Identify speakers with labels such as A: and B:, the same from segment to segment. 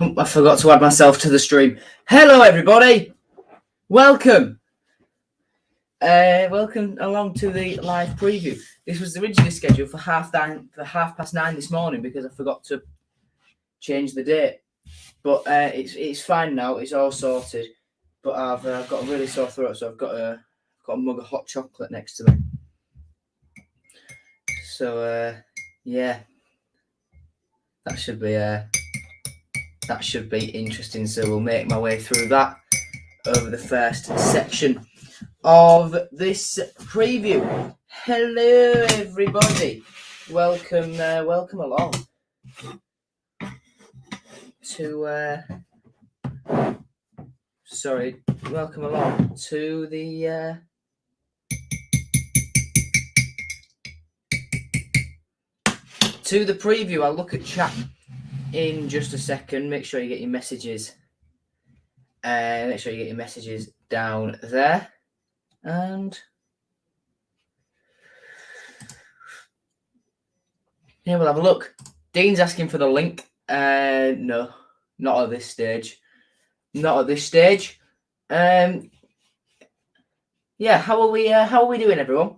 A: I forgot to add myself to the stream. Hello, everybody. Welcome. Welcome along to the live preview. This was originally scheduled for 9:30 this morning because I forgot to change the date. But it's fine now. It's all sorted. But I've got a really sore throat, so I've got a mug of hot chocolate next to me. So yeah, that should be interesting. So we'll make my way through that over the first section of this preview. Hello, everybody. Welcome along to welcome along to the preview. I'll look at chat in just a second. Make sure you get your messages. Make sure you get your messages down there. And yeah, we'll have a look. Dean's asking for the link. No, not at this stage. Not at this stage. Yeah, how are we doing, everyone?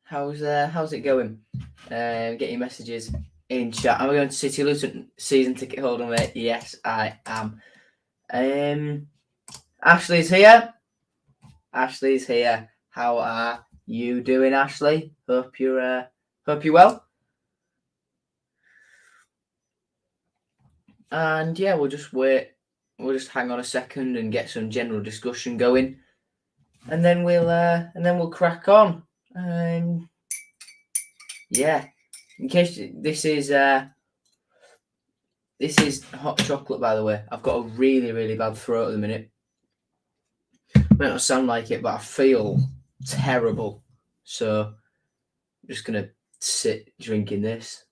A: How's it going? Get your messages in chat. Am I going to City Luton season ticket holder, mate? Yes, I am. Ashley's here. Ashley's here. How are you doing, Ashley? Hope you're well. And yeah, we'll just wait. We'll just hang on a second and get some general discussion going, and then we'll crack on. Yeah, in case this is hot chocolate, by the way. I've got a really, really bad throat at the minute. Might not sound like it, but I feel terrible. So I'm just gonna sit drinking this.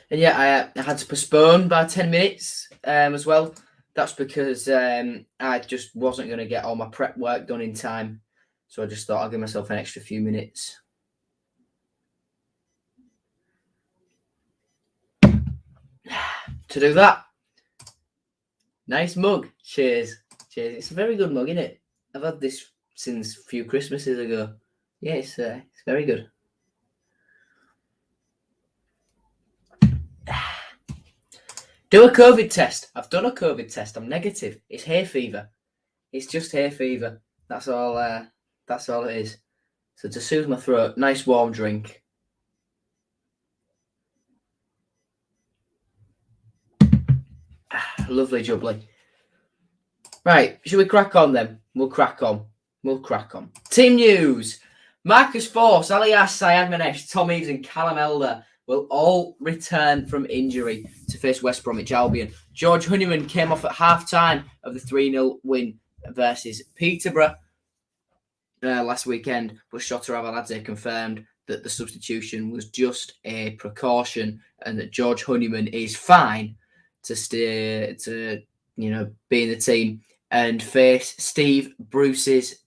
A: And yeah, I had to postpone by 10 minutes as well. That's because I just wasn't going to get all my prep work done in time. So I just thought I'll give myself an extra few minutes. To do that. Nice mug. Cheers. Cheers. It's a very good mug, isn't it? I've had this since a few Christmases ago. Yeah, it's very good. Do a COVID test. I've done a COVID test. I'm negative. It's hay fever. It's just hay fever. That's all it is. So to soothe my throat, nice warm drink. Lovely jubbly. Right, should we crack on then? We'll crack on. Team news. Marcus Forss, Alias Sayagmanesh, Tom Eaves and Callum Elder will all return from injury to face West Bromwich Albion. George Honeyman came off at half-time of the 3-0 win versus Peterborough last weekend, but Shota Avaladze confirmed that the substitution was just a precaution and that George Honeyman is fine to be in the team and face Steve Bruce's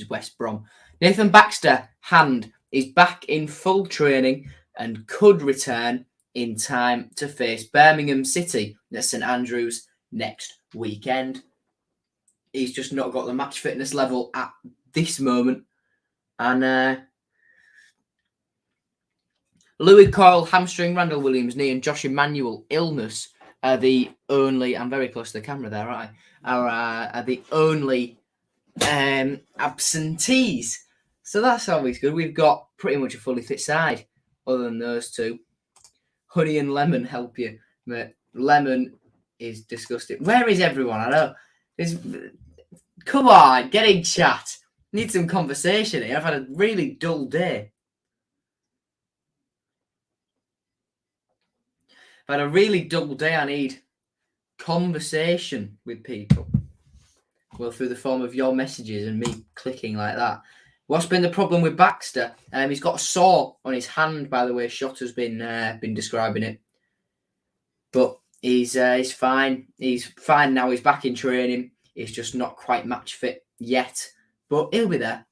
A: West Brom. Nathan Baxter, hand, is back in full training and could return in time to face Birmingham City at St Andrews next weekend. He's just not got the match fitness level at this moment. And Louis Coyle, hamstring, Randall Williams, knee, and Josh Emmanuel, illness are the only... I'm very close to the camera there, aren't I? Are the only absentees. So that's always good. We've got pretty much a fully fit side other than those two. Honey and Lemon help you. But Lemon is disgusting. Where is everyone? I know. Come on, get in chat. Need some conversation here. I've had a really dull day. I need conversation with people. Well, through the form of your messages and me clicking like that. What's been the problem with Baxter? He's got a sore on his hand, by the way. Shotta's been describing it. But he's fine. He's fine now. He's back in training. He's just not quite match fit yet. But he'll be there.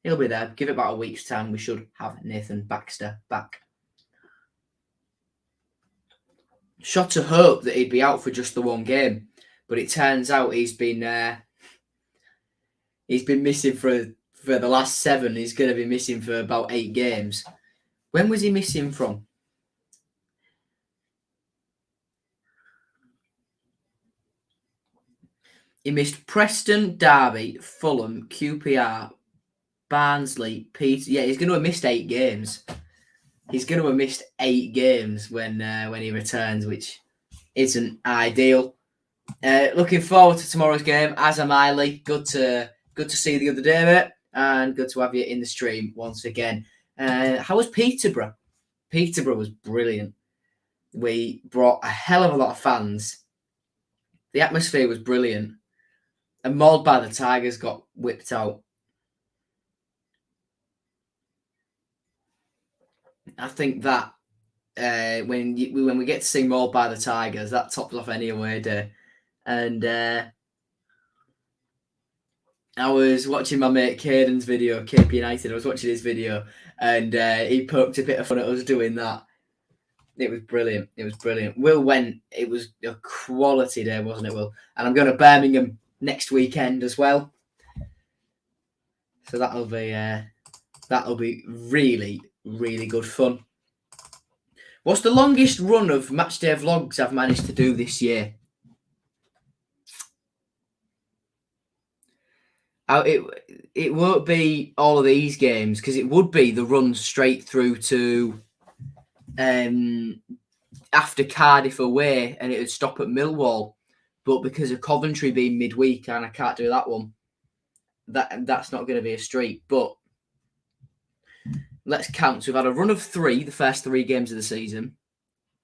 A: He'll be there. Give it about a week's time. We should have Nathan Baxter back. Shot to hope that he'd be out for just the one game, but it turns out he's been missing for the last 7. He's going to be missing for about 8 games. When was he missing from? He missed Preston, Derby, Fulham, QPR, Barnsley, Peter. Yeah, he's going to have missed 8 games. He's going to have missed 8 games when he returns, which isn't ideal. Looking forward to tomorrow's game. As am I, Lee. Good to see you the other day, mate, and good to have you in the stream once again. How was Peterborough? Peterborough was brilliant. We brought a hell of a lot of fans. The atmosphere was brilliant. And Mauled by the Tigers got whipped out. I think that when we get to see Mauled by the Tigers, that tops off any away day. And I was watching my mate Caden's video, Cape United. I was watching his video, and he poked a bit of fun at us doing that. It was brilliant. It was brilliant. Will went. It was a quality day, wasn't it, Will? And I'm going to Birmingham next weekend as well. So that'll be really, really good fun. What's the longest run of Matchday vlogs I've managed to do this year? It won't be all of these games, because it would be the run straight through to after Cardiff away, and it would stop at Millwall. But because of Coventry being midweek and I can't do that one, that's not going to be a streak. But let's count. So we've had a run of 3, the first 3 games of the season.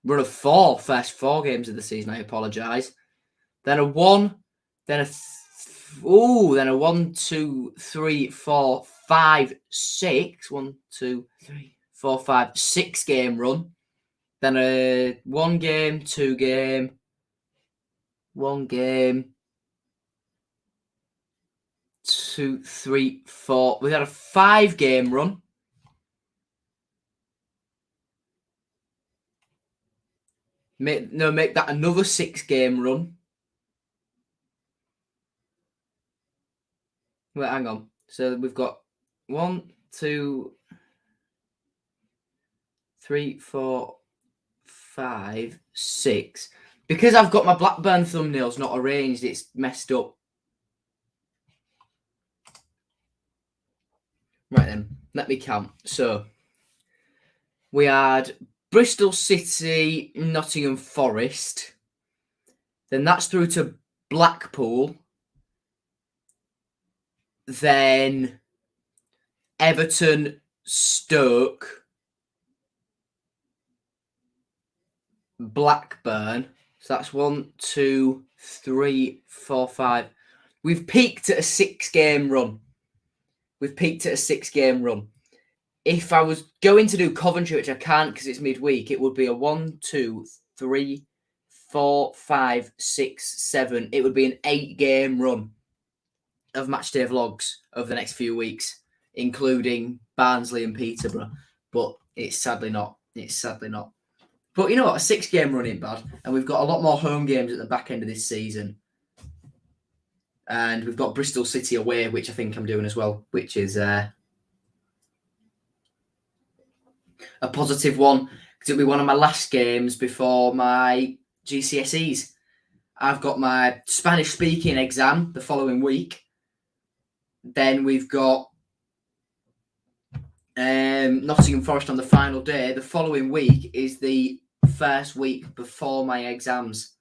A: Run of 4, first 4 games of the season. I apologise. Then a 1, then a 1, 2, 3, 4, 5, 6. 1, 2, 3, 4, 5, 6 game run. Then a 1 game, 2 game, 1 game, 2, 3, 4. We had a 5 game run. Make that another 6 game run. Wait, hang on. So we've got 1, 2, 3, 4, 5, 6. Because I've got my Blackburn thumbnails not arranged, it's messed up. Right then, let me count. So we had Bristol City, Nottingham Forest. Then that's through to Blackpool. Then Everton, Stoke, Blackburn. So that's 1, 2, 3, 4, 5. We've peaked at a 6 game run. If I was going to do Coventry, which I can't because it's midweek, it would be a 1, 2, 3, 4, 5, 6, 7. It would be an 8 game run of Matchday vlogs over the next few weeks, including Barnsley and Peterborough. But it's sadly not. But you know what? A 6 game run ain't bad. And we've got a lot more home games at the back end of this season. And we've got Bristol City away, which I think I'm doing as well, which is a positive one, because it'll be one of my last games before my GCSEs. I've got my Spanish speaking exam the following week. Then we've got Nottingham Forest on the final day. The following week is the first week before my exams.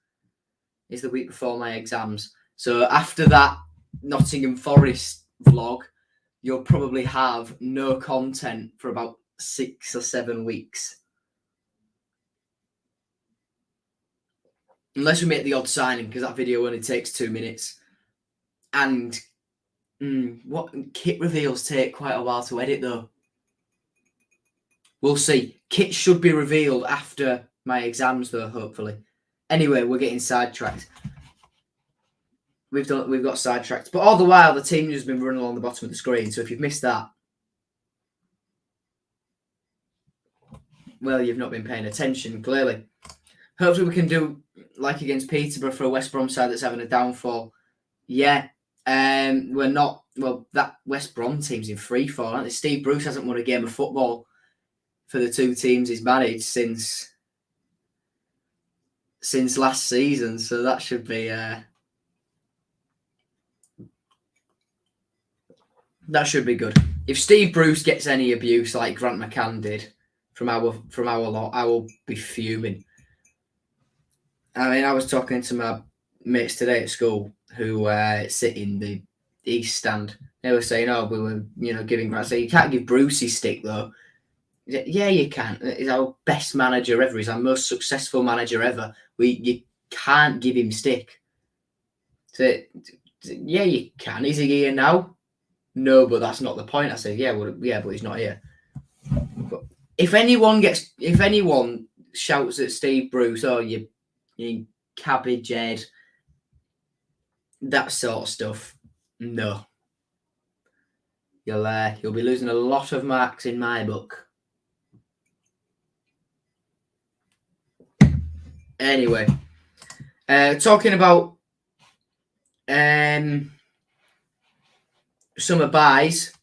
A: So after that Nottingham Forest vlog, you'll probably have no content for about 6 or 7 weeks. Unless we make the odd signing, because that video only takes 2 minutes. And what kit reveals take quite a while to edit, though. We'll see. Kit should be revealed after my exams, though, hopefully. Anyway, we're getting sidetracked. We've got sidetracked. But all the while, the team has been running along the bottom of the screen. So if you've missed that, well, you've not been paying attention, clearly. Hopefully we can do like against Peterborough for a West Brom side that's having a downfall. Yeah. We're not, well, that West Brom team's in free fall, aren't they? Steve Bruce hasn't won a game of football for the two teams he's managed since last season, so that should be good. If Steve Bruce gets any abuse like Grant McCann did from our lot, I will be fuming. I mean, I was talking to my mates today at school who sit in the East stand. They were saying, "Oh, we were, giving Grant." So you can't give Bruce his stick though. Yeah, you can. He's our best manager ever. He's our most successful manager ever. You can't give him stick. So, yeah, you can. Is he here now? No, but that's not the point. I said, but he's not here. But if anyone shouts at Steve Bruce, "Oh, you cabbage head," that sort of stuff, no. You'll be losing a lot of marks in my book. Anyway, talking about summer buys.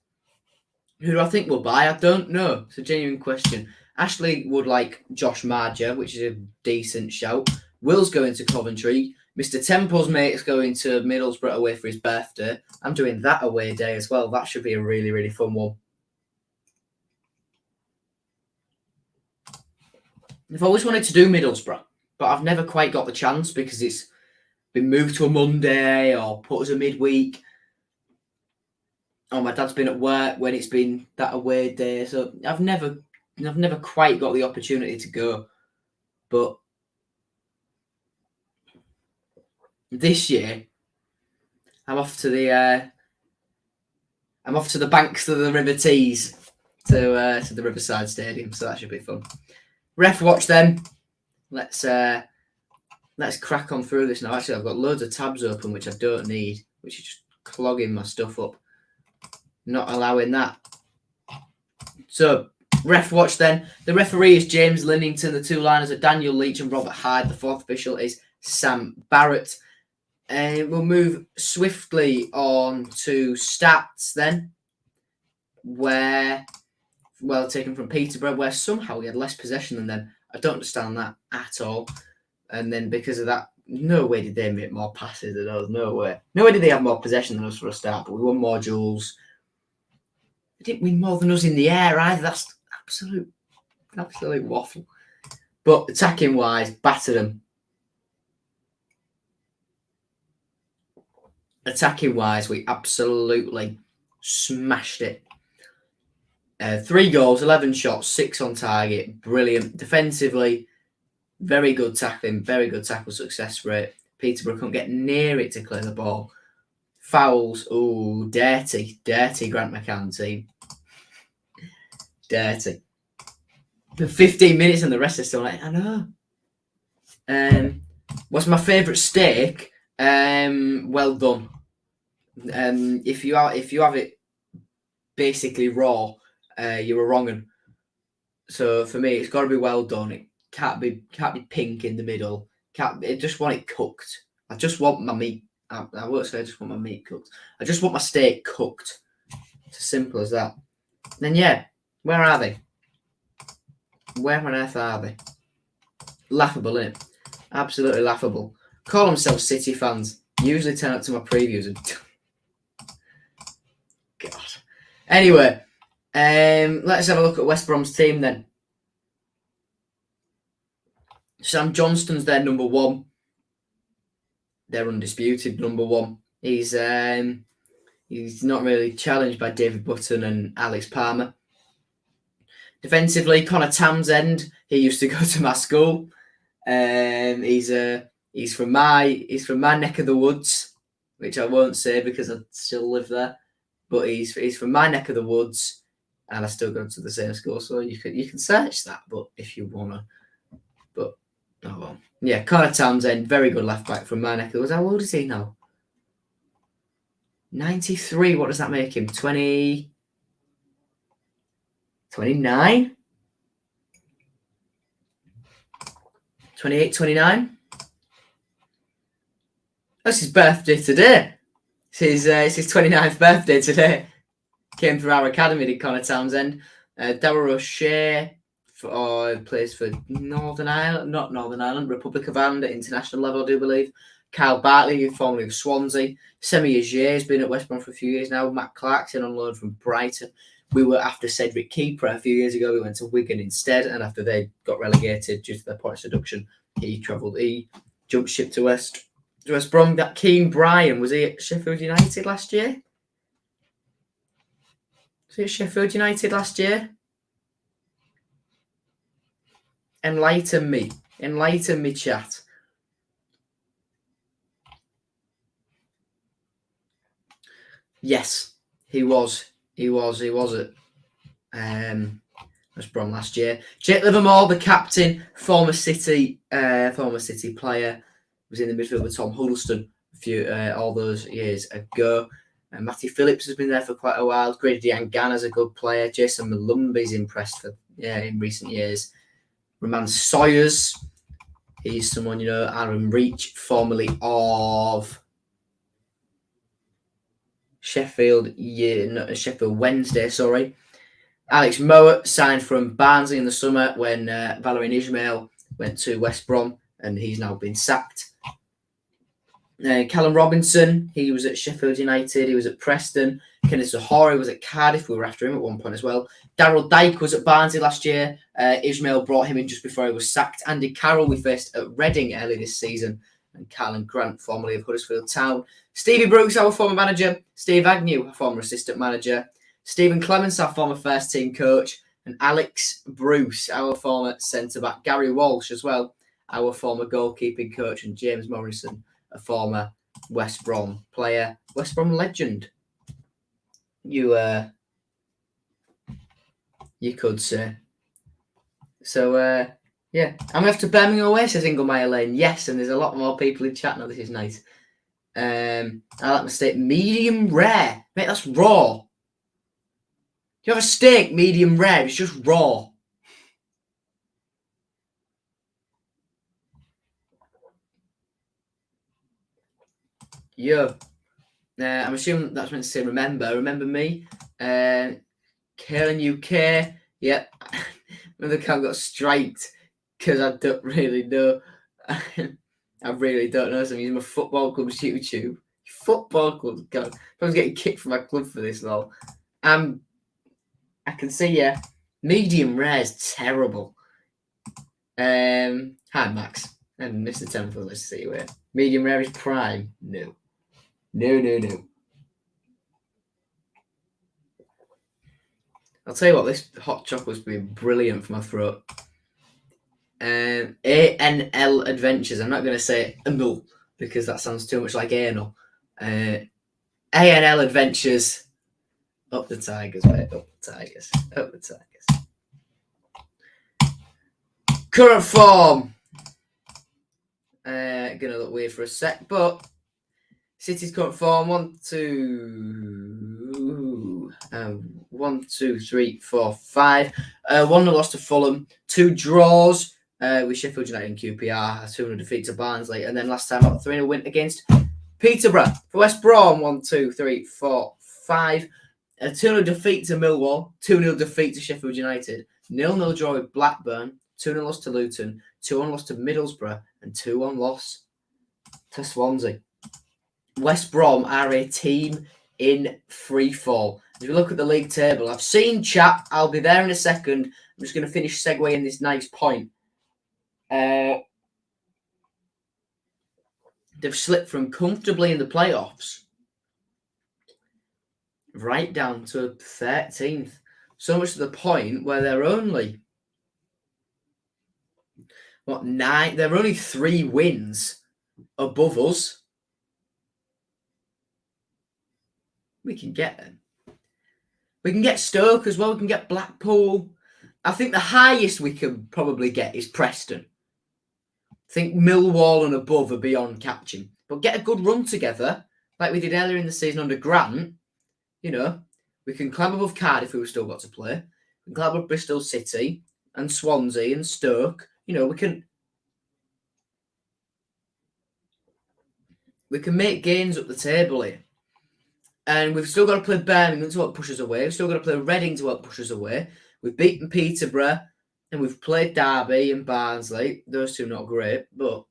A: Who do I think will buy? I don't know. It's a genuine question. Ashley would like Josh Marger, which is a decent shout. Will's going to Coventry. Mr. Temple's mate's going to Middlesbrough away for his birthday. I'm doing that away day as well. That should be a really, really fun one. I've always wanted to do Middlesbrough, but I've never quite got the chance because it's been moved to a Monday or put as a midweek. Oh, my dad's been at work when it's been that away day, so I've never quite got the opportunity to go. But this year, I'm off to the banks of the River Tees to the Riverside Stadium, so that should be fun. Ref watch then. Let's crack on through this now. Actually, I've got loads of tabs open which I don't need, which is just clogging my stuff up. Not allowing that. So, ref watch then. The referee is James Linnington. The two liners are Daniel Leach and Robert Hyde. The fourth official is Sam Barrett. And we'll move swiftly on to stats then, where, well, taken from Peterborough, where somehow we had less possession than them. I don't understand that at all. And then because of that, no way did they make more passes than us. No way. No way did they have more possession than us for a start, but we won more duels. They didn't win more than us in the air either. That's absolute waffle. But attacking wise, battered them. Attacking wise, we absolutely smashed it. 3 goals, 11 shots, 6 on target. Brilliant. Defensively, very good tackling, very good tackle success rate. Peterborough couldn't get near it to clear the ball. Fouls, dirty Grant McCann team. Dirty. For 15 minutes and the rest are still like, I know. What's my favourite steak? Well done. If you have it basically raw, you were wrong. So for me, it's got to be well done. It can't be pink in the middle. I just want it cooked. I just want my meat. I won't say I just want my meat cooked. I just want my steak cooked. It's as simple as that. Then yeah, where are they? Where on earth are they? Laughable, innit? Absolutely laughable. Call themselves City fans. Usually turn up to my previews and God. Anyway, let's have a look at West Brom's team then. Sam Johnston's their number 1. They're undisputed number 1. He's not really challenged by David Button and Alex Palmer. Defensively, Connor Townsend. He used to go to my school. He's from my neck of the woods, which I won't say because I still live there. But he's from my neck of the woods, and I still go to the same school. So you can search that, but if you wanna. But oh well, yeah. Connor Townsend, very good left back from my neck of the woods. How old is he now? 93. What does that make him? 20. 29? 28, 29. That's his birthday today. It's his 29th birthday today. Came through our academy, did Connor Townsend. Darryl O'Shea plays for Northern Ireland, not Northern Ireland, Republic of Ireland at international level, I do believe. Kyle Bartley, formerly of Swansea. Semi Agier has been at West Brom for a few years now. Matt Clarkson on loan from Brighton. We were after Cedric Keeper a few years ago. We went to Wigan instead, and after they got relegated due to their points reduction, he jumped ship to West Brom. That Keane Bryan, was he at Sheffield United last year? Was he at Sheffield United last year? Enlighten me, chat. Yes, he was at West Brom last year. Jake Livermore, the captain, former City player, was in the midfield with Tom Huddleston all those years ago. Matty Phillips has been there for quite a while. Grady Diangana's a good player. Jason Malumbi's impressed in recent years. Roman Sawyers, he's someone, Aaron Reach, formerly of Sheffield Wednesday, sorry. Alex Mowat signed from Barnsley in the summer when Valérien Ismaël went to West Brom, and he's now been sacked. Callum Robinson, he was at Sheffield United, he was at Preston. Kenneth Zohore was at Cardiff, we were after him at one point as well. Daryl Dyke was at Barnsley last year. Ismaël brought him in just before he was sacked. Andy Carroll we faced at Reading early this season. And Carlin Grant, formerly of Huddersfield Town. Stevie Brooks, our former manager. Steve Agnew, our former assistant manager. Stephen Clements, our former first team coach. And Alex Bruce, our former centre-back. Gary Walsh as well, our former goalkeeping coach. And James Morrison, a former West Brom player. West Brom legend, you could say. So, yeah. I'm off to Birmingham away, says Inglemeyer Lane. Yes, and there's a lot more people in chat now. This is nice. I like my steak medium rare. Mate, that's raw. You have a steak medium rare, it's just raw. Yeah. I'm assuming that's meant to say remember me. Karen UK. Yep. Another account got striked because I don't really know. I really don't know. So I'm using my football club's YouTube. Football club. God, I was getting kicked from my club for this, lol. I can see, yeah. Medium rare is terrible. Hi, Max. And Mr. Temple, let's see where. Medium rare is prime. No. I'll tell you what, this hot chocolate's been brilliant for my throat. ANL Adventures. I'm not going to say anal because that sounds too much like anal. ANL Adventures. Up the Tigers, mate. Up the Tigers. Current form. Gonna look weird for a sec, but City's current form 1, 2, 3, 4, 5. 1 loss to Fulham, 2 draws with Sheffield United and QPR, 2-0 defeat to Barnsley, and then last time up 3-0 win against Peterborough. For West Brom, 1, 2, 3, 4, 5. A 2-0 defeat to Millwall, 2-0 defeat to Sheffield United, 0-0 draw with Blackburn, 2-0 loss to Luton, 2-1 loss to Middlesbrough, and 2-1 loss to Swansea. West Brom are a team in free fall. If you look at the league table, I've seen chat. I'll be there in a second. I'm just going to finish segueing this nice point. They've slipped from comfortably in the playoffs right down to 13th. So much to the point where they're only 9? They're only 3 wins above us. We can get them. We can get Stoke as well. We can get Blackpool. I think the highest we can probably get is Preston. I think Millwall and above are beyond catching. But get a good run together, like we did earlier in the season under Grant. We can climb above Cardiff, who we've still got to play. We can climb above Bristol City and Swansea and Stoke. We can We can make gains up the table here. And we've still got to play Birmingham to help push us away. We've still got to play Reading to help push us away. We've beaten Peterborough and we've played Derby and Barnsley. Those two not great, but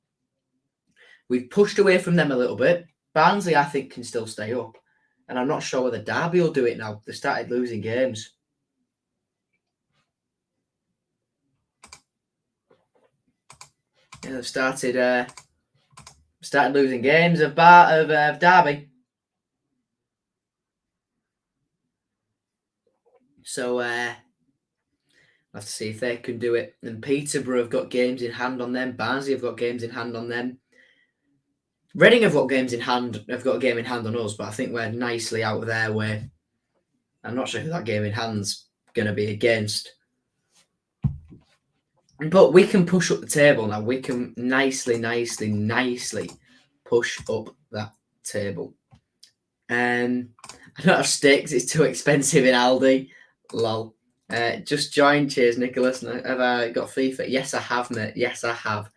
A: we've pushed away from them a little bit. Barnsley, I think, can still stay up. And I'm not sure whether Derby will do it now. They started losing games. Yeah, they've started losing games of Derby. So we'll have to see if they can do it. And Peterborough have got games in hand on them. Barnsley have got games in hand on them. Reading have got games in hand. Have got a game in hand on us, but I think we're nicely out of their way. I'm not sure who that game in hand's going to be against. But we can push up the table now. We can nicely push up that table. I don't have sticks. It's too expensive in Aldi. Lol. Just joined. Cheers, Nicholas. Have I got FIFA? Yes, I have, mate. Yes, I have.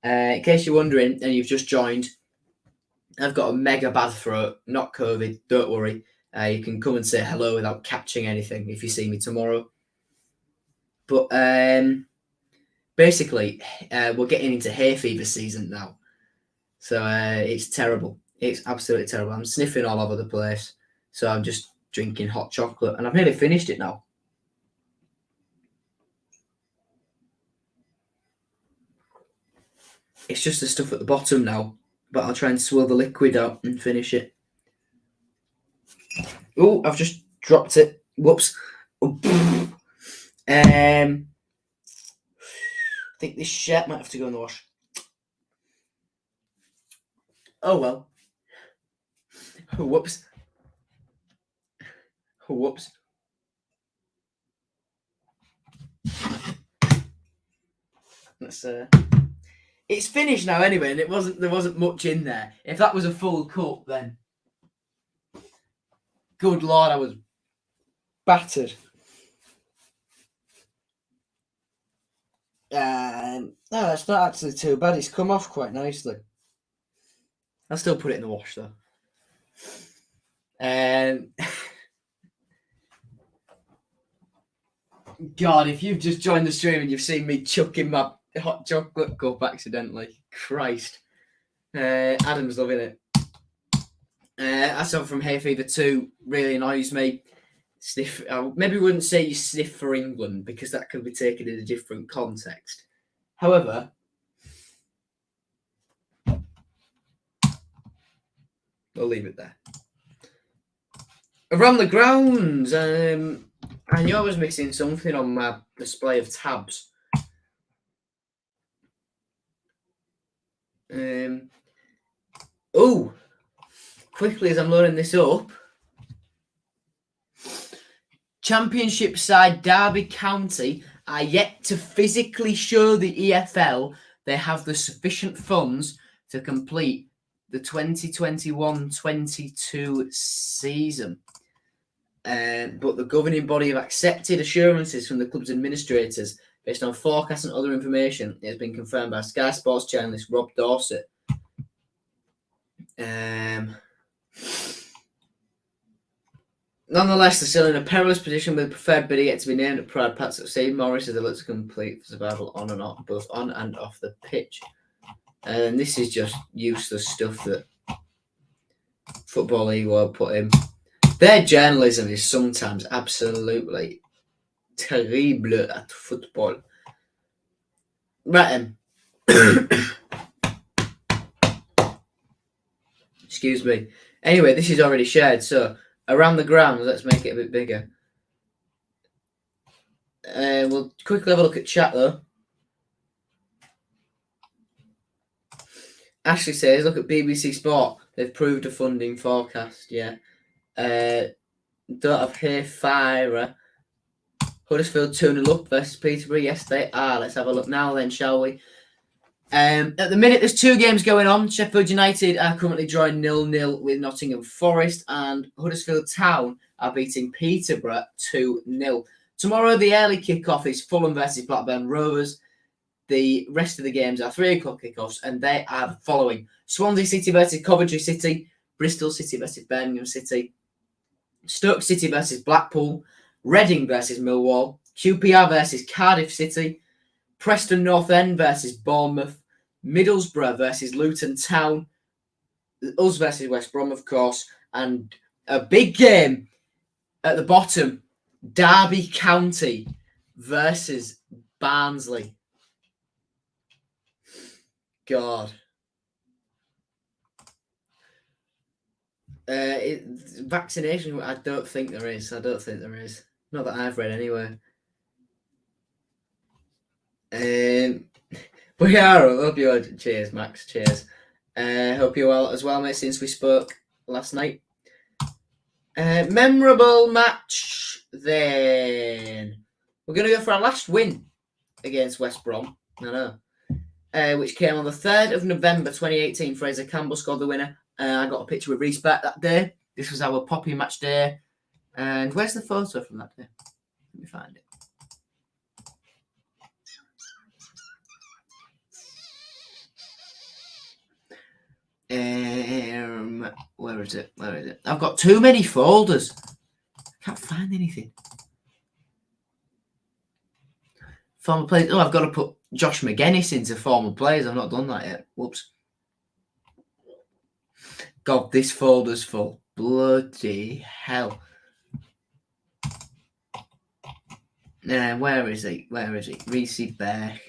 A: In case you're wondering and you've just joined, I've got a mega bad throat. Not COVID. Don't worry. You can come and say hello without catching anything if you see me tomorrow. But basically, we're getting into hay fever season now. So it's terrible. It's absolutely terrible. I'm sniffing all over the place. So I'm just drinking hot chocolate. And I've nearly finished it now. It's just the stuff at the bottom now. But I'll try and swirl the liquid out and finish it. Oh, I've just dropped it. Whoops. I think this shirt might have to go in the wash. Oh well. Whoops. Whoops. Let's it's finished now anyway, and there wasn't much in there. If that was a full cup, then good Lord, I was battered. No, it's not actually too bad. It's come off quite nicely. I'll still put it in the wash though. God, if you've just joined the stream and you've seen me chucking my hot chocolate cup accidentally, Christ. Adam's loving it. That's something from Hay Fever 2. Really annoys me. Sniff. Maybe we wouldn't say you sniff for England because that could be taken in a different context. However, we'll leave it there. Around the grounds, I knew I was missing something on my display of tabs. Quickly as I'm loading this up. Championship side Derby County are yet to physically show the EFL they have the sufficient funds to complete the 2021-22 season. But the governing body have accepted assurances from the club's administrators based on forecasts and other information. It has been confirmed by Sky Sports journalist Rob Dorset. Nonetheless, they're still in a perilous position with a preferred bidder yet to be named at Pride Pat Succeed. Morris is they look to complete for survival on and off, both on and off the pitch. And this is just useless stuff that Football League will put in. Their journalism is sometimes absolutely terrible at football. Right, excuse me. Anyway, this is already shared, so around the ground, let's make it a bit bigger. We'll quickly have a look at chat, though. Ashley says, look at BBC Sport. They've proved a funding forecast, yeah. Don't have Hay Fire. Huddersfield 2-0 up versus Peterborough. Yes, they are. Let's have a look now then, shall we? At the minute, there's two games going on. Sheffield United are currently drawing 0-0 with Nottingham Forest, and Huddersfield Town are beating Peterborough 2-0. Tomorrow, the early kick-off is Fulham versus Blackburn Rovers. the rest of the games are 3 o'clock kickoffs, and they are the following: Swansea City versus Coventry City, Bristol City versus Birmingham City, Stoke City versus Blackpool, Reading versus Millwall, QPR versus Cardiff City, Preston North End versus Bournemouth, Middlesbrough versus Luton Town, us versus West Brom, of course, and a big game at the bottom, Derby County versus Barnsley. God. Vaccination, I don't think there is. Not that I've read anyway. But yeah, I hope you're... Cheers, Max. Cheers. Hope you're well as well, mate, since we spoke last night. Memorable match then. We're going to go for our last win against West Brom. I know. Which came on the 3rd of November 2018. Fraser Campbell scored the winner. I got a picture with Reece back that day. This was our Poppy match day. And where's the photo from that day? Let me find it. Where is it? I've got too many folders. I can't find anything. Former players. Oh, I've got to put Josh McGuinness into former players. I've not done that yet. Whoops. God, this folder's full. Bloody hell. Where is he? Reece Beck.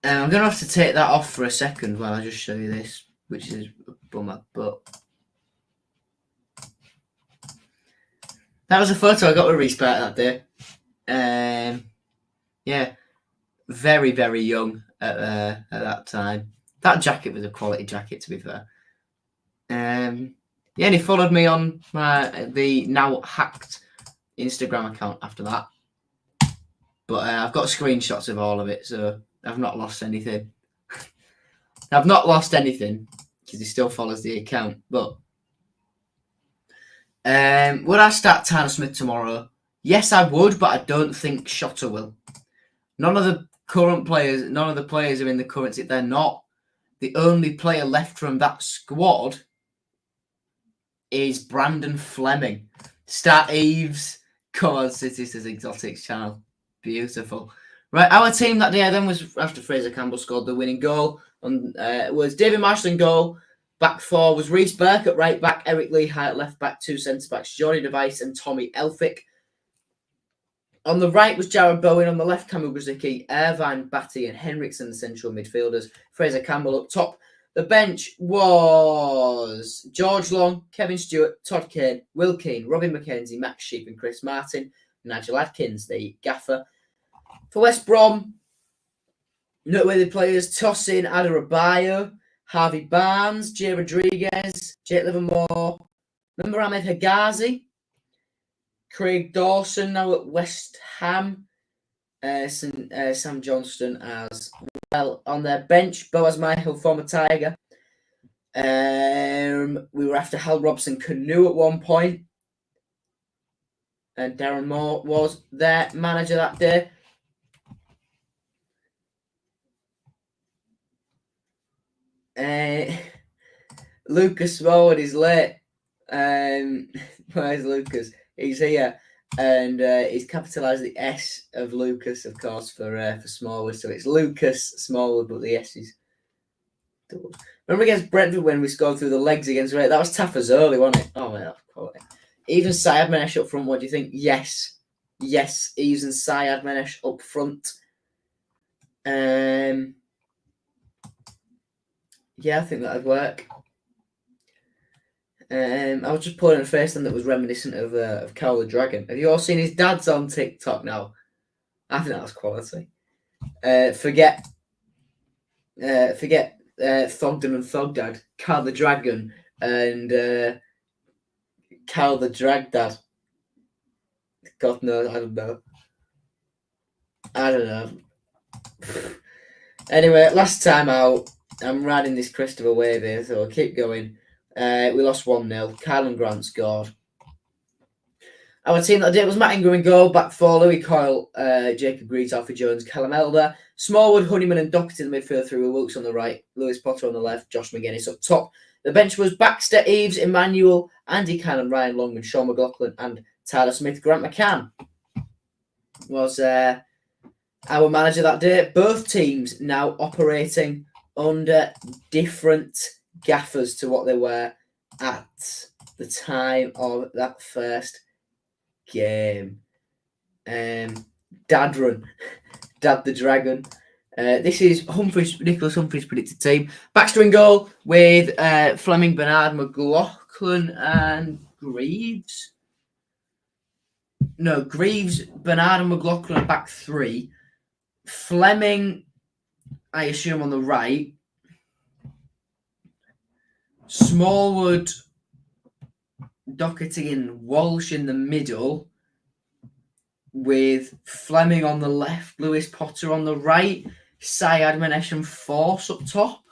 A: I'm going to have to take that off for a second while I just show you this, which is a bummer, but... That was a photo I got with Reece Beck that day. Yeah. Very, very young at that time. That jacket was a quality jacket, to be fair. And he followed me on the now hacked Instagram account after that. But I've got screenshots of all of it, so I've not lost anything. Because he still follows the account. But would I start Tanner Smith tomorrow? Yes, I would, but I don't think Shotter will. None of the players are in the current team. They're not. The only player left from that squad is Brandon Fleming. Start Eves. Come on, City says Exotics channel. Beautiful. Right, our team that day then was after Fraser Campbell scored the winning goal. Was David Marshall in goal. Back 4 was Reece Burke at right back, Eric Lee High at left back, 2 centre backs, Johnny Device and Tommy Elphick. On the right was Jared Bowen. On the left, Kamil Grzycki, Irvine, Batty, and Henriksen, the central midfielders. Fraser Campbell up top. The bench was George Long, Kevin Stewart, Todd Kane, Will Keane, Robin McKenzie, Max Sheep, and Chris Martin. Nigel Adkins, the gaffer. For West Brom, noteworthy players: Tosin Adarabioyo, Harvey Barnes, Jay Rodriguez, Jake Livermore, remember Ahmed Hegazi, Craig Dawson now at West Ham, Sam Johnston as well. On their bench, Boaz Myhill, former Tiger. We were after Hal Robson Canoe at one point. And Darren Moore was their manager that day. Lucas Smallwood is late. Where's Lucas? He's here. And he's capitalised the S of Lucas, of course, for Smallwood. So it's Lucas Smallwood, but the S is doubled. Remember against Brentford when we scored through the legs against Ray? That was Tafazoli, wasn't it? Oh, man, that's quality. Even Syed Manesh up front, what do you think? Yes, Eves and Syed Manesh up front. Yeah, I think that'd work. I was just pulling a face then that was reminiscent of Carl the Dragon. Have you all seen his dad's on TikTok now? I think that's quality. Forget Thogden and Thogdad, Carl the Dragon, and Carl the Drag Dad. God knows, I don't know. Anyway, last time out, I'm riding this Christopher wave here, so I'll keep going. We lost 1-0. Kylan Grant scored. Our team that day was Matt Ingram in goal, back four, Louis Coyle, Jacob Greaves, Alfie Jones, Callum Elder, Smallwood, Honeyman and Dockett in the midfield, through Wilkes on the right, Lewis Potter on the left, Josh McGuinness up top. The bench was Baxter, Eves, Emmanuel, Andy Cannon, Ryan Longman, Sean McLaughlin and Tyler Smith. Grant McCann was our manager that day. Both teams now operating under different gaffers to what they were at the time of that first game. Dadrun, Dad the Dragon. This is Nicholas Humphreys' predicted team. Baxter in goal with Fleming, Bernard, McLaughlin and Greaves. No, Greaves, Bernard and McLaughlin are back three. Fleming, I assume, on the right. Smallwood, Doherty and Walsh in the middle, with Fleming on the left, Lewis Potter on the right, Syed Manesh and Force up top.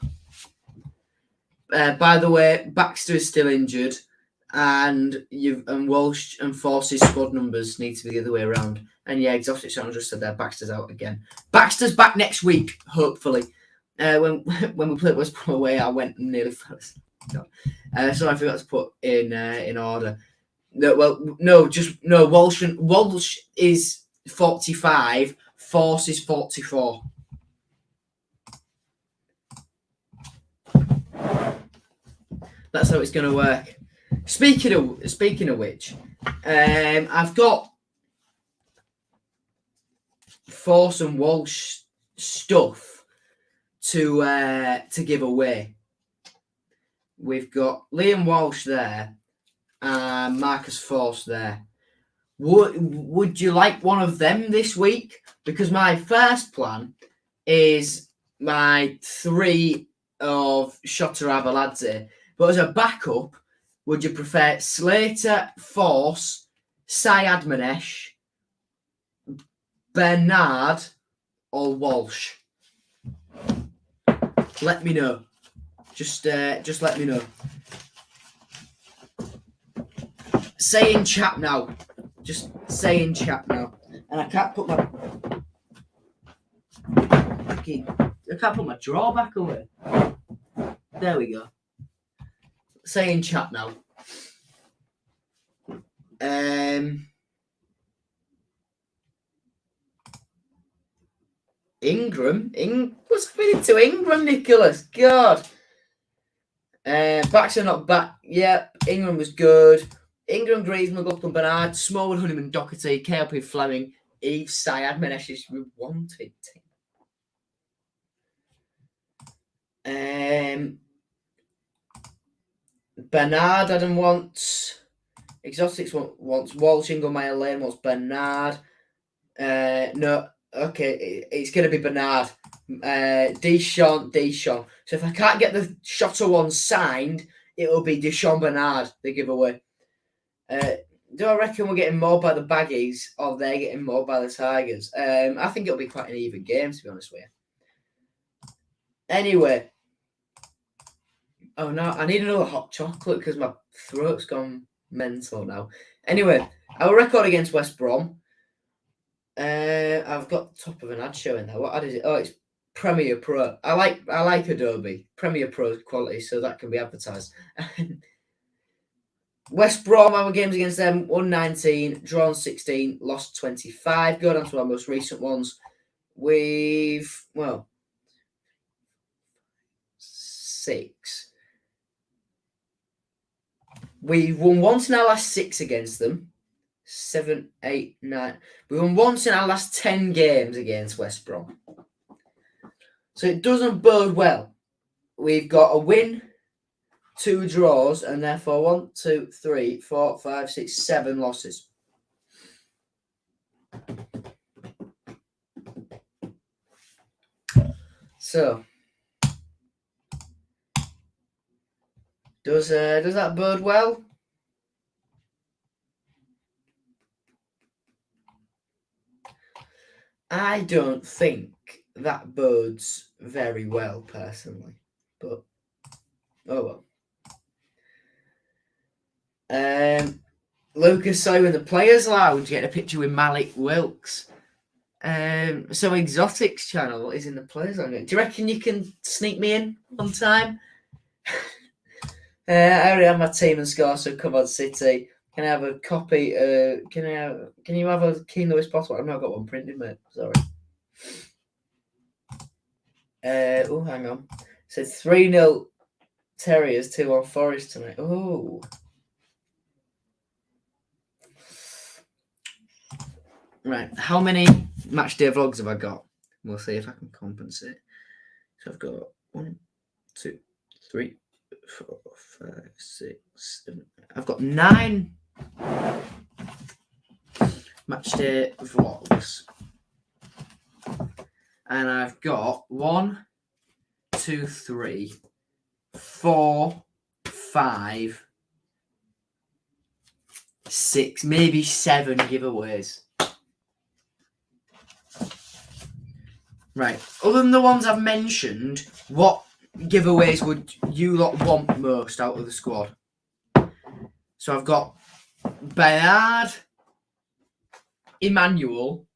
A: By the way, Baxter is still injured, and Walsh and Force's squad numbers need to be the other way around. And yeah, Exotic Sound just said that Baxter's out again. Baxter's back next week, hopefully. When we played West Brom away, I went and nearly fell asleep. So I forgot to put in order. No. Walsh is 45. Force is 44. That's how it's going to work. Speaking of which, I've got Force and Walsh stuff to give away. We've got Liam Walsh there and Marcus Force there. Would you like one of them this week? Because my first plan is my three of Shota Avaladze. But as a backup, would you prefer Slater, Force, Syed Manesh, Bernard, or Walsh? Let me know. Just let me know. Say in chat now. Just say in chat now. And I can't put my drawer back away. There we go. Say in chat now. Ingram? What's happening to Ingram, Nicholas? God. Baxter not back. Yep, Ingram was good. Ingram, Greaves, McLaughlin, Bernard, Smallwood, Honeyman, Doherty, KLP, Fleming, Eve, Syed, Manesh is wanted. Bernard, Adam wants. Exotics wants Walsh, Inglemeyer, Lane wants Bernard. No, okay, it's going to be Bernard. Deshaun. So if I can't get the Shota one signed, it'll be Deshaun Bernard, the giveaway. Do I reckon we're getting more by the Baggies or they're getting more by the Tigers? I think it'll be quite an even game, to be honest with you. Anyway. Oh no, I need another hot chocolate because my throat's gone mental now. Anyway, our record against West Brom. I've got the top of an ad showing there. What ad is it? Oh, it's Premiere Pro. I like Adobe Premiere Pro quality, so that can be advertised. West Brom, our games against them, won 19, drawn 16, lost 25. Go down to our most recent ones. We've 6. We've won once in our last 6 against them. 7, 8, 9. We won once in our last 10 games against West Brom. So it doesn't bode well. We've got a win, 2 draws, and therefore 1, 2, 3, 4, 5, 6, 7 losses. So does that bode well? I don't think that bodes very well, personally. But oh well. Lucas, saw you in the Players Lounge getting a picture with Malik Wilkes. So Exotics channel is in the Players Lounge. Do you reckon you can sneak me in on time? I already have my team and score, so come on, City. Can I have a copy? Can you have a Keen Lewis Potter? I've not got one printed, mate. Sorry. Oh, hang on. It said 3-0 Terriers, 2-1 Forest tonight. Oh. Right. How many Matchday vlogs have I got? We'll see if I can compensate. So I've got 1, 2, 3, 4, 5, 6, 7. I've got 9 Matchday vlogs. And I've got 1, 2, 3, 4, 5, 6, maybe 7 giveaways. Right. Other than the ones I've mentioned, what giveaways would you lot want most out of the squad? So I've got Bernard, Emmanuel,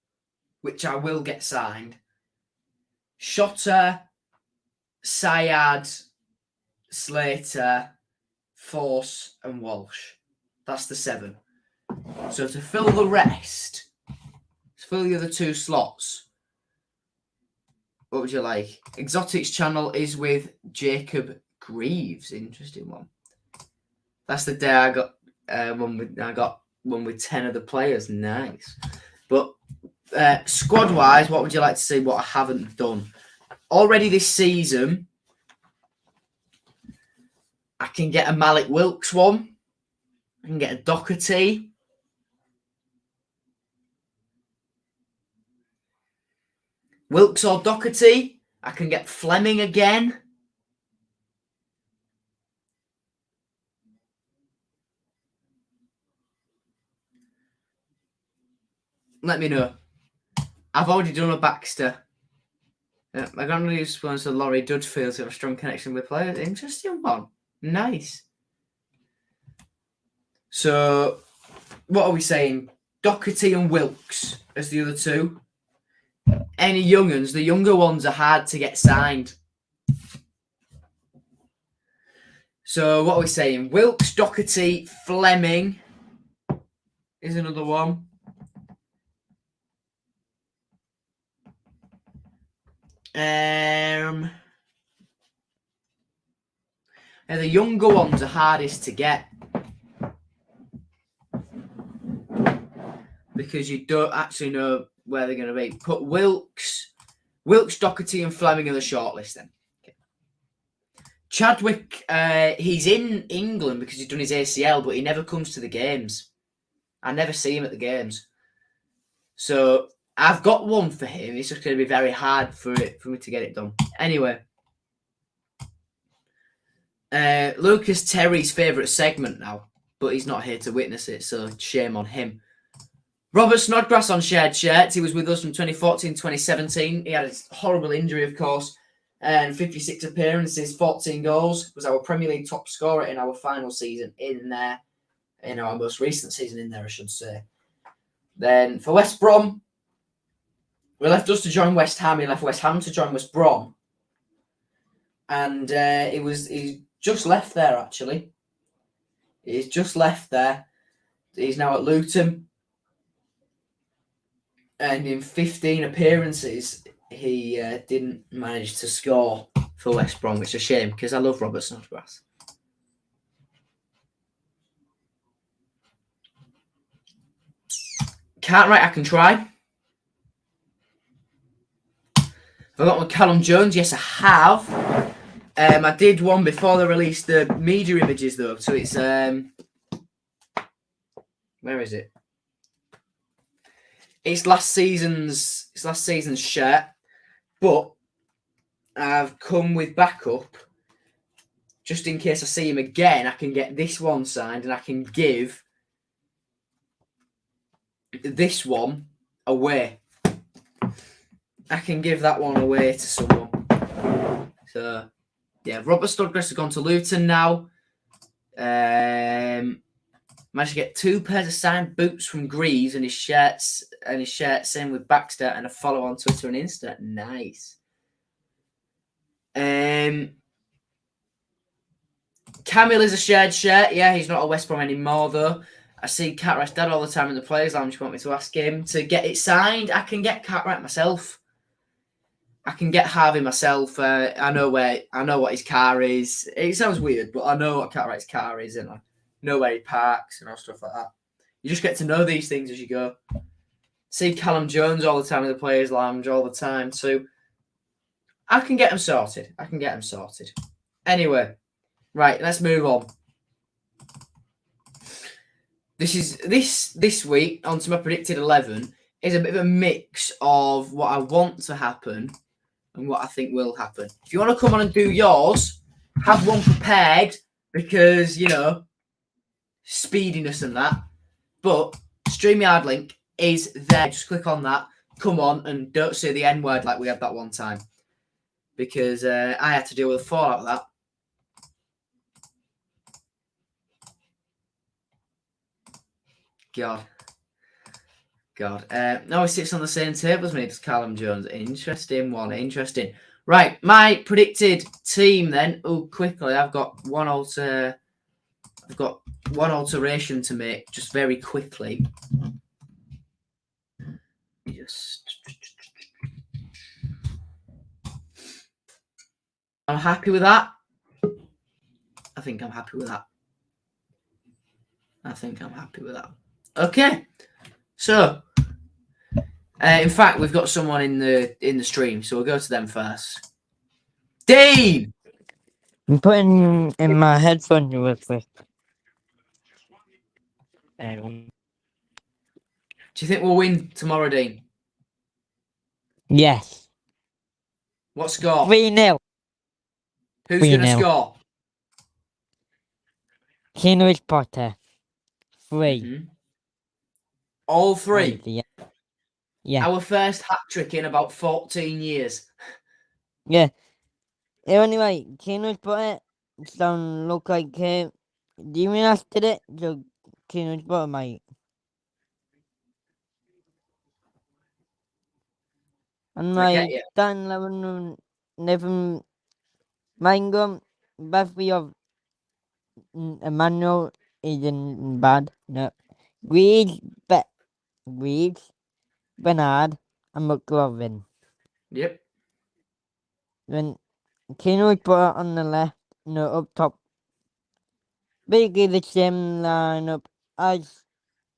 A: which I will get signed, Shotter, Syed, Slater, Force, and Walsh. That's the 7. So to fill the rest, to fill the other 2 slots, what would you like? Exotics channel is with Jacob Greaves. Interesting one. That's the day I got one with 10 of the players. Nice. But squad wise, what would you like to see? What I haven't done already this season. I can get a Malik Wilkes one. I can get a Doherty. Wilkes or Doherty. I can get Fleming again. Let me know. I've already done a Baxter. My grandmother used to sponsor Laurie Dudfield to have a strong connection with players. Interesting one. Nice. So, what are we saying? Doherty and Wilkes as the other 2. Any young uns, the younger ones are hard to get signed. So what are we saying? Wilkes, Doherty, Fleming is another one. The younger ones are hardest to get because you don't actually know where they're going to be. Put Wilkes, Doherty, and Fleming in the shortlist then. Okay. Chadwick, he's in England because he's done his ACL, but he never comes to the games. I never see him at the games. So I've got one for him. It's just going to be very hard for me to get it done. Anyway. Lucas Terry's favourite segment now, but he's not here to witness it, so shame on him. Robert Snodgrass on shared shirts. He was with us from 2014-2017. He had a horrible injury, of course, and 56 appearances, 14 goals. Was our Premier League top scorer in our final season in there, in our most recent season in there, I should say. Then for West Brom, we left us to join West Ham. He left West Ham to join West Brom, and he just left there actually. He's just left there. He's now at Luton. And in 15 appearances, he didn't manage to score for West Brom, which is a shame because I love Robert Snodgrass. Can't write, I can try. Have I got one Callum Jones? Yes, I have. I did one before they released the media images, though. So it's... where is it? It's last season's shirt, but I've come with backup just in case I see him again. I can get this one signed and I can give this one away. I can give that one away to someone. So yeah, Robert Snodgrass has gone to Luton now. Managed to get 2 pairs of signed boots from Greaves and his shirts in with Baxter and a follow on Twitter and Insta. Nice. Camille is a shared shirt. Yeah, he's not a West Brom anymore though. I see Cartwright's dad all the time in the Players Lounge. Want me to ask him to get it signed? I can get Cartwright myself. I can get Harvey myself. I know what his car is. It sounds weird, but I know what Cartwright's car is, and I know where he parks and all stuff like that. You just get to know these things as you go. See Callum Jones all the time in the Players Lounge all the time too. I can get them sorted. Anyway, right, let's move on. This week onto my predicted 11 is a bit of a mix of what I want to happen and what I think will happen. If you want to come on and do yours, have one prepared because, speediness and that. But StreamYard link is there. Just click on that. Come on and don't say the N word like we had that one time. Because I had to deal with the fallout of that. God. No, he sits on the same table as me. It's Callum Jones. Interesting. Right, my predicted team then. Oh, quickly, I've got one alteration to make, just very quickly. I'm happy with that. I think I'm happy with that. Okay, so in fact, we've got someone in the stream, so we'll go to them first. Dean,
B: I'm putting in my headphones real quick.
A: Do you think we'll win tomorrow, Dean?
B: Yes.
A: What score?
B: 3-0.
A: Who's going to score?
B: Cambridge Potter. 3.
A: Mm-hmm. All 3?
B: Yeah.
A: Our first hat-trick in about 14 years.
B: Yeah. Anyway, Cambridge Potter don't look like Demon did it, so Cambridge Potter might. And like Dan Levin, Nevin Mangum, Buffy of Emmanuel isn't bad. No. Reed, Bernard, and McLovin.
A: Yep.
B: Then Keno put it on the left, up top. Basically the same lineup as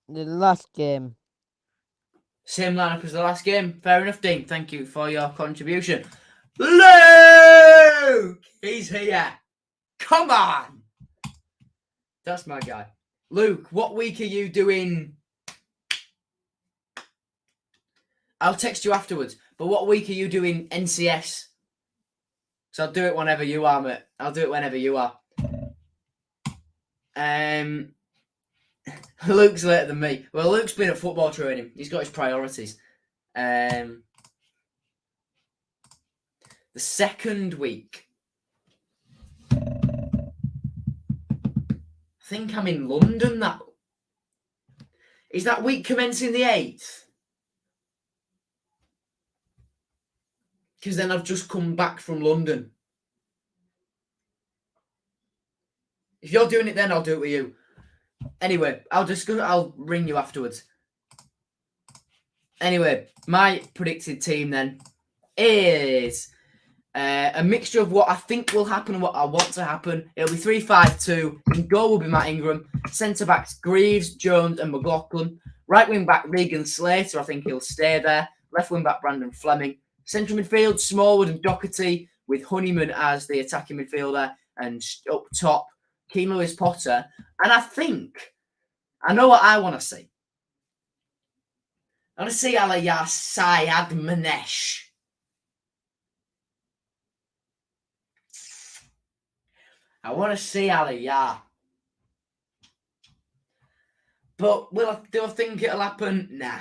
B: the last game.
A: Same lineup as the last game. Fair enough, Dean. Thank you for your contribution. Luke! He's here. Come on! That's my guy. Luke, what week are you doing? I'll text you afterwards. But what week are you doing NCS? So I'll do it whenever you are, mate. I'll do it whenever you are. Luke's later than me. Well, Luke's been at football training. He's got his priorities. The second week. I think I'm in London. Is that week commencing the 8th? Because then I've just come back from London. If you're doing it then, I'll do it with you. Anyway, I'll ring you afterwards. Anyway, my predicted team then is a mixture of what I think will happen and what I want to happen. It'll be 3-5-2. In goal will be Matt Ingram. Centre backs Greaves, Jones, and McLaughlin. Right wing back Regan Slater. I think he'll stay there. Left wing back Brandon Fleming. Central midfield Smallwood and Doherty with Honeyman as the attacking midfielder, and up top Keane Lewis Potter. And I know what I want to see. I want to see Alaya Sayad Manesh. I want to see Alaya. But do I think it'll happen? Nah.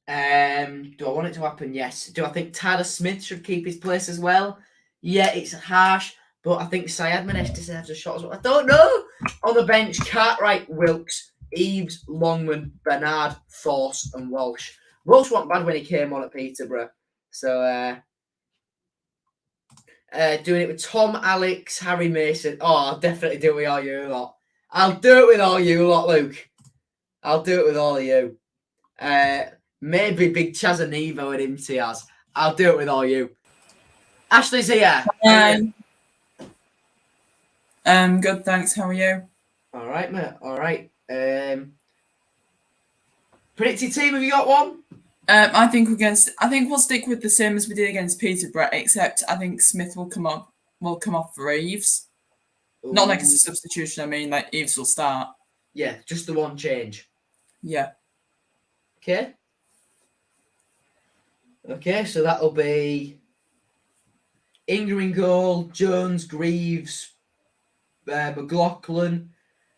A: Do I want it to happen? Yes. Do I think Tyler Smith should keep his place as well? Yeah, it's harsh, but I think Sayad Manesh deserves a shot as well. I don't know. On the bench, Cartwright, Wilkes, Eves, Longman, Bernard, Force, and Walsh. Walsh wasn't bad when he came on at Peterborough. So doing it with Tom, Alex, Harry Mason. Oh, I'll definitely do it with all you lot. I'll do it with all you lot, Luke. I'll do it with all of you. Maybe Big Chaz and Nevo and Imtiaz. I'll do it with all you. Ashley's here.
C: Good, thanks. How are you?
A: All right, mate. All right. Predicted team, have you got one?
C: I think we'll stick with the same as we did against Peterborough, except I think Smith will come off for Eves.
A: Ooh.
C: Not like it's a substitution. I mean, like Eves will start.
A: Yeah, just the one change.
C: Yeah.
A: Okay. Okay, so that'll be Ingram in goal, Jones, Greaves, McLaughlin,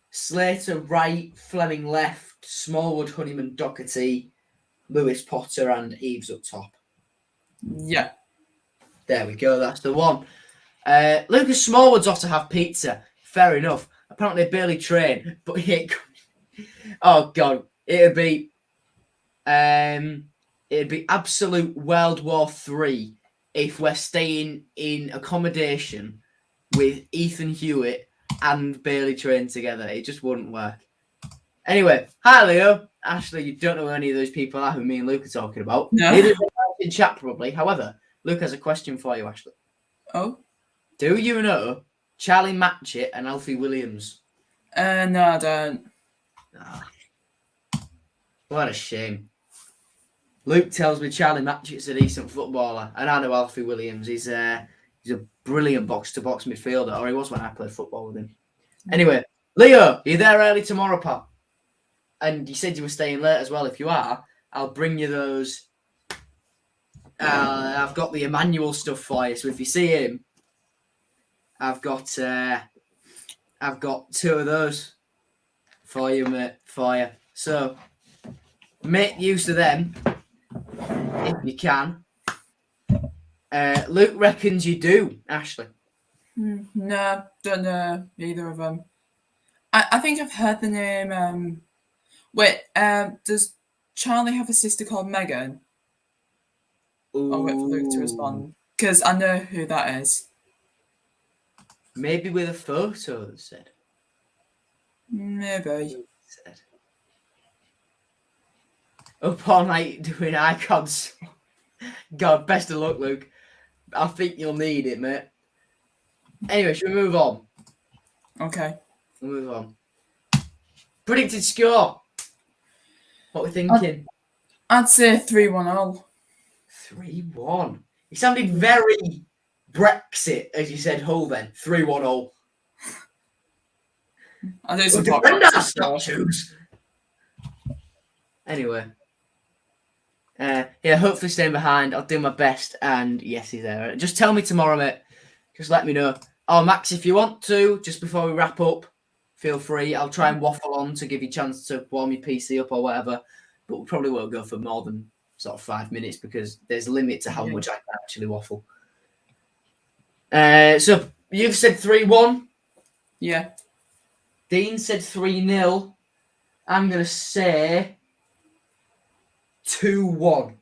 A: Slater right, Fleming left, Smallwood, Honeyman, Doherty, Lewis, Potter, and Eves up top.
C: Yeah.
A: There we go. That's the one. Lucas Smallwood's off to have pizza. Fair enough. Apparently they barely train, but he. Oh God, it'd be absolute World War III if we're staying in accommodation with Ethan Hewitt and Bailey trained together. It just wouldn't work. Anyway, hi Leo. Ashley, you don't know who any of those people are who me and Luke are talking about.
C: No.
A: Neither in chat probably. However, Luke has a question for you, Ashley.
C: Oh?
A: Do you know Charlie Matchett and Alfie Williams?
C: No, I don't.
A: Ah, what a shame. Luke tells me Charlie Matchett's a decent footballer, and I know Alfie Williams. He's a brilliant box-to-box midfielder, or he was when I played football with him. Anyway, Leo, are you there early tomorrow, pal? And you said you were staying late as well. If you are, I'll bring you those. I've got the Emmanuel stuff for you. So if you see him, I've got two of those for you, mate. For you. So make use of them if you can. Luke reckons you do, Ashley.
C: No, don't know either of them. I think I've heard the name. Does Charlie have a sister called Megan? I'll wait for Luke to respond because I know who that is.
A: Maybe with a photo, they said.
C: Maybe.
A: Up all night doing icons. God, best of luck, Luke. I think you'll need it, mate. Anyway, should we move on?
C: Okay.
A: We'll move on. Predicted score. What are we thinking?
C: I'd say 3-1-0.
A: 3-1. It sounded very Brexit as you said Hull then. 3-1-0.
C: I do support
A: Defend our
C: Brexit.
A: statues. Anyway. Yeah, hopefully staying behind. I'll do my best. And yes, he's there. Just tell me tomorrow, mate. Just let me know. Oh, Max, if you want to, just before we wrap up, feel free. I'll try and waffle on to give you a chance to warm your PC up or whatever. But we probably won't go for more than sort of 5 minutes because there's a limit to how much I can actually waffle. So you've said 3-1.
C: Yeah.
A: Dean said 3-0. I'm going to say 2-1.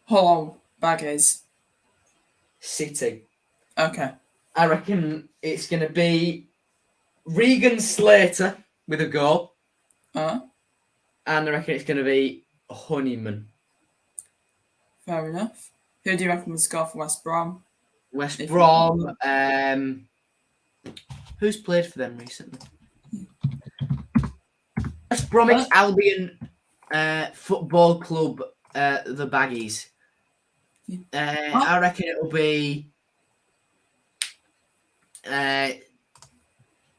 C: Hello, Baggies.
A: City.
C: Okay.
A: I reckon it's going to be Regan Slater with a goal. And I reckon it's going to be Honeyman.
C: Fair enough. Who do you reckon will score for West Brom?
A: West Brom. Who's played for them recently? West Bromwich Albion Football Club, the Baggies. I reckon it'll be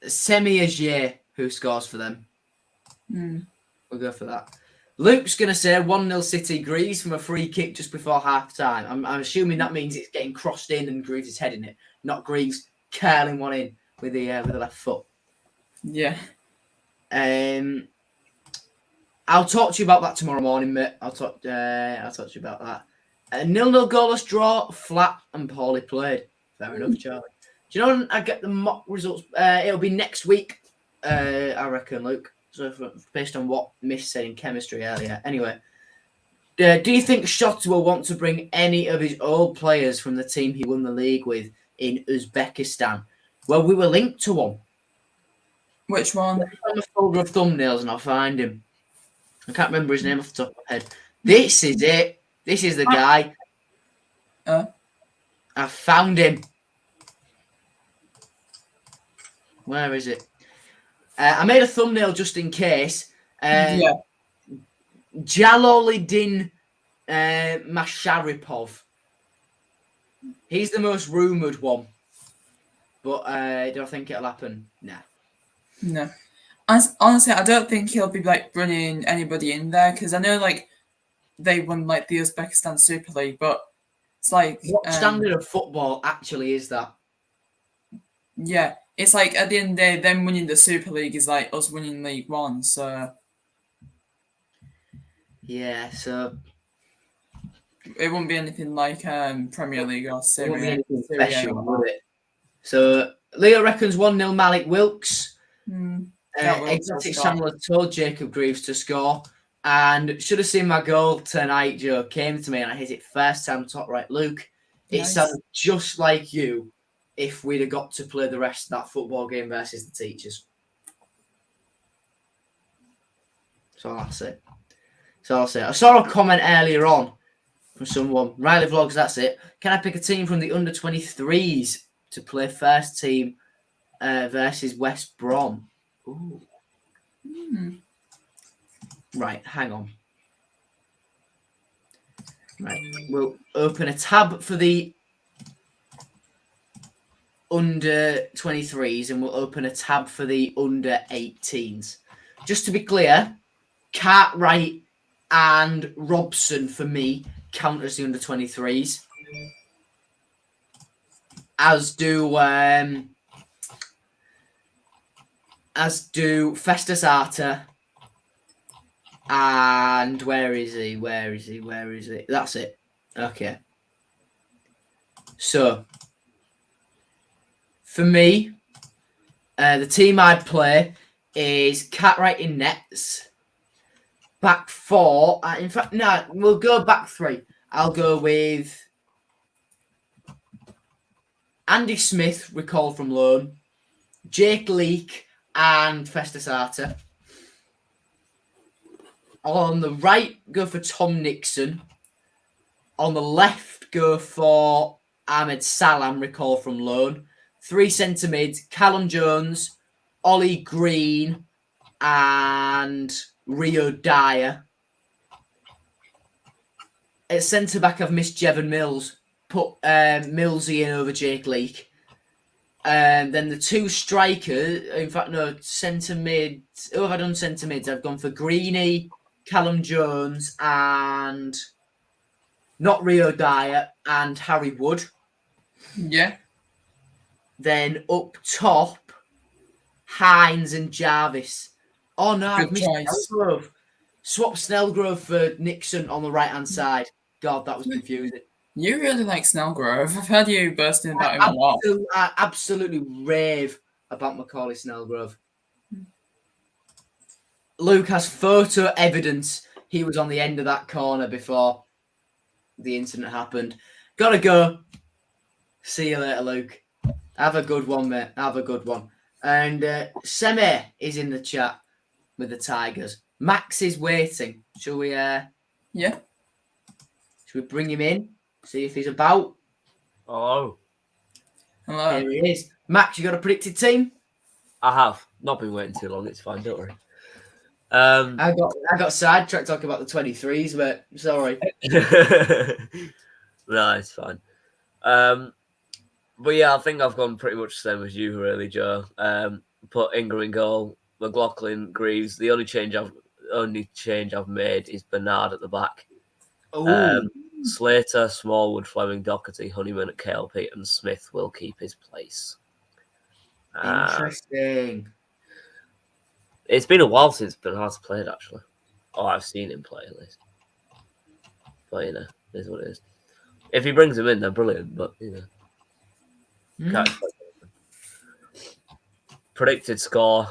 A: Semi Agier who scores for them. We'll go for that. Luke's going to say 1-0 City. Greaves from a free kick just before half time. I'm assuming that means it's getting crossed in and Greaves is heading it, not Greaves curling one in with the left foot.
C: Yeah.
A: I'll talk to you about that tomorrow morning, mate. I'll talk to you about that. 0-0 goalless draw, flat and poorly played. Fair enough, Charlie. Do you know when I get the mock results? It'll be next week. I reckon, Luke. So based on what Miss said in chemistry earlier. Anyway, do you think Shota will want to bring any of his old players from the team he won the league with in Uzbekistan? Well, we were linked to one.
C: Which one?
A: On the folder of thumbnails, and I'll find him. I can't remember his name off the top of my head. This is it. This is the guy. I found him. Where is it? I made a thumbnail just in case.
C: Yeah.
A: Jaloliddin Masharipov. He's the most rumoured one. But do I think it'll happen? Nah.
C: No. Honestly, I don't think he'll be like bringing anybody in there because I know like they won like the Uzbekistan Super League, but it's like
A: What standard of football actually is that?
C: Yeah, it's like at the end of the day, them winning the Super League is like us winning League One. So
A: yeah, so
C: it wouldn't be anything like Premier League or
A: it
C: Serie
A: won't be
C: A.
A: anything
C: Serie A
A: special,
C: or
A: would it? So Leo reckons 1-0 Malik Wilks.
C: That Wilks
A: Exotic
C: will score.
A: Channel told Jacob Greaves to score, and should have seen my goal tonight. Joe came to me and I hit it first time top right. Luke, it
C: Nice.
A: sounded just like you if we'd have got to play the rest of that football game versus the teachers. So that's it. I saw a comment earlier on from someone. Riley Vlogs, that's it. Can I pick a team from the under 23s to play first team versus West Brom? Ooh. Right, hang on. Right, we'll open a tab for the under 23s and we'll open a tab for the under 18s. Just to be clear, Cartwright and Robson for me count as the under 23s. As do Festus Arter. And where is he? That's it. Okay. So, for me, the team I'd play is Cartwright in nets. Back four. In fact, no, we'll go back three. I'll go with Andy Smith, recalled from loan, Jake Leake, and Festus Arter. On the right, go for Tom Nixon. On the left, go for Ahmed Salam, recalled from loan. 3 centre mids, Callum Jones, Ollie Green, and Rio Dyer. At centre back, I've missed Jevon Mills. Put Millsy in over Jake Leake. And then the 2 strikers, in fact, no, centre mids. Oh, have I done centre mids? I've gone for Greeny, Callum Jones, and not Rio Dyer, and Harry Wood.
C: Yeah.
A: Then up top, Hines and Jarvis. Oh no, I've missed Snellgrove. Swap Snellgrove for Nixon on the right-hand side. God, that was confusing.
C: You really like Snellgrove. I've heard you bursting about him a lot.
A: I absolutely rave about Macaulay Snellgrove. Luke has photo evidence he was on the end of that corner before the incident happened. Gotta go. See you later, Luke. Have a good one, mate. Have a good one. And Seme is in the chat with the Tigers. Max is waiting. Shall we?
C: Yeah.
A: Should we bring him in? See if he's about.
D: Hello.
A: Here he is. Max, you got a predicted team?
D: I have. Not been waiting too long. It's fine. Don't worry.
A: I got sidetracked talking about the 23s, but sorry.
D: No, it's fine. But yeah, I think I've gone pretty much the same as you, really, Joe. Put Ingram in goal, McLaughlin, Greaves. The only change I've made is Bernard at the back. Slater, Smallwood, Fleming, Doherty, Honeyman at KLP, and Smith will keep his place.
A: Interesting.
D: It's been a while since Bernard's played, actually. Oh, I've seen him play, at least. But, it is what it is. If he brings him in, then brilliant, but, can't expect anything. Predicted score,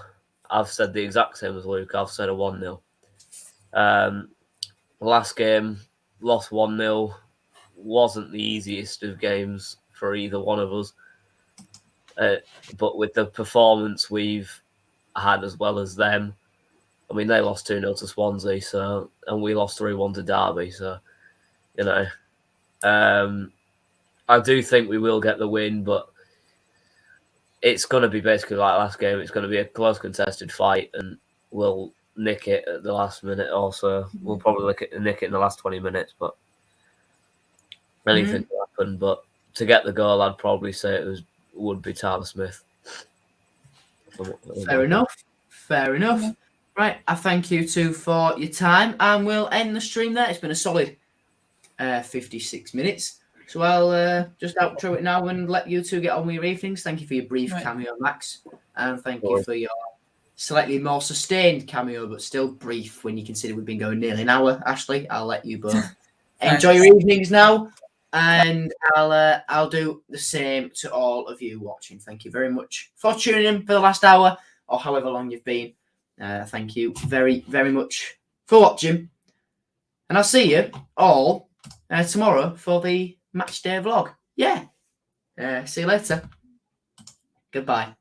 D: I've said the exact same as Luke. I've said a 1-0. Last game, lost 1-0. Wasn't the easiest of games for either one of us. But with the performance we've had as well as them, I mean, they lost 2-0 to Swansea, and we lost 3-1 to Derby. So, you know, I do think we will get the win, but it's going to be basically like last game. It's going to be a close contested fight, and we'll nick it at the last minute or so. We'll probably nick it in the last 20 minutes, but anything will happen. But to get the goal, I'd probably say would be Tyler Smith.
A: Fair enough.
C: Yeah.
A: Right, I thank you two for your time, and we'll end the stream there. It's been a solid 56 minutes. So I'll just outro it now and let you two get on with your evenings. Thank you for your brief cameo, Max, and thank you for your slightly more sustained cameo, but still brief when you consider we've been going nearly an hour. Ashley, I'll let you both enjoy your evenings now, and I'll do the same to all of you watching. Thank you very much for tuning in for the last hour or however long you've been. Thank you very, very much for watching, and I'll see you all tomorrow for the Matchday vlog. Yeah. See you later. Goodbye.